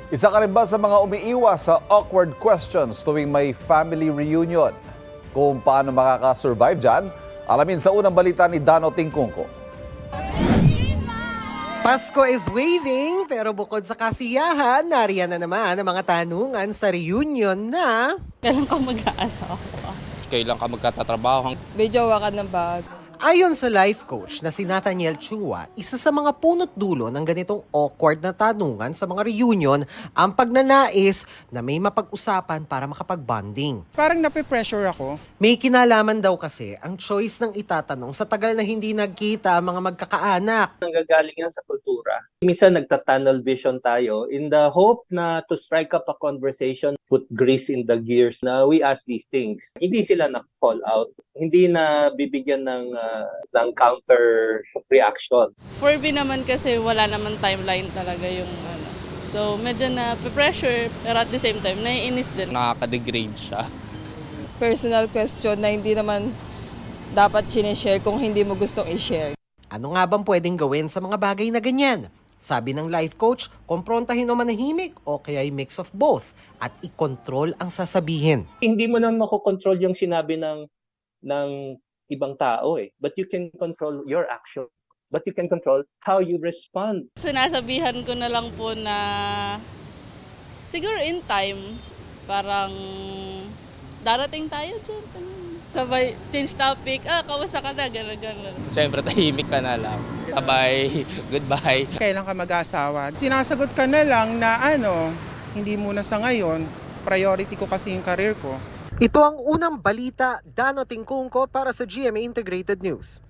Isa ka rin ba sa mga umiiwas sa awkward questions tuwing may family reunion? Kung paano makakasurvive dyan, alamin sa unang balita ni Dano Tingkungko. Pasko is waving, pero bukod sa kasiyahan, nariyan na naman ang mga tanungan sa reunion na... Kailan ka mag-aasawa? Kailan ka magkatatrabaho? May jowa ka na ba? Ayon sa life coach na si Nathaniel Chua, isa sa mga punot dulo ng ganitong awkward na tanungan sa mga reunion ang pagnanais na may mapag-usapan para makapag-bonding. Parang nape-pressure ako. May kinalaman daw kasi ang choice ng itatanong sa tagal na hindi nagkita ang mga magkakaanak. Nanggagaling yan sa kultura. Minsan nagta-tunnel vision tayo in the hope na to strike up a conversation, put grease in the gears na we ask these things. Hindi sila na-call out, hindi na bibigyan ng counter reaction. For me naman kasi wala naman timeline talaga yung ano. So medyo na-pressure pero at the same time naiinis din. Nakaka-degrade siya. Personal question na hindi naman dapat sinishare kung hindi mo gustong i-share. Ano nga bang pwedeng gawin sa mga bagay na ganyan? Sabi ng life coach, komprontahin o manahimik o kaya mix of both at i-control ang sasabihin. Hindi mo naman makokontrol yung sinabi ng ibang tao eh. But you can control your action. But you can control how you respond. Sinasabihan ko na lang po na siguro in time parang darating tayo dyan. Sabay change topic, kamusta ka na, gano'n. Siyempre, tahimik ka na lang. Sabay, goodbye. Kailan ka mag-asawa? Sinasagot ka na lang na hindi muna sa ngayon. Priority ko kasi yung career ko. Ito ang unang balita, Dano Tingkungko para sa GMA Integrated News.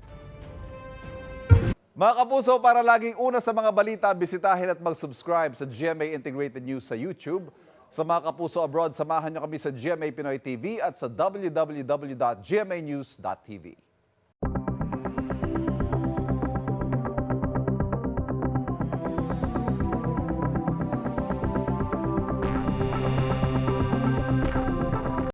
Mga kapuso, para laging una sa mga balita, bisitahin at mag-subscribe sa GMA Integrated News sa YouTube. Sa mga kapuso abroad, samahan niyo kami sa GMA Pinoy TV at sa www.gmanews.tv.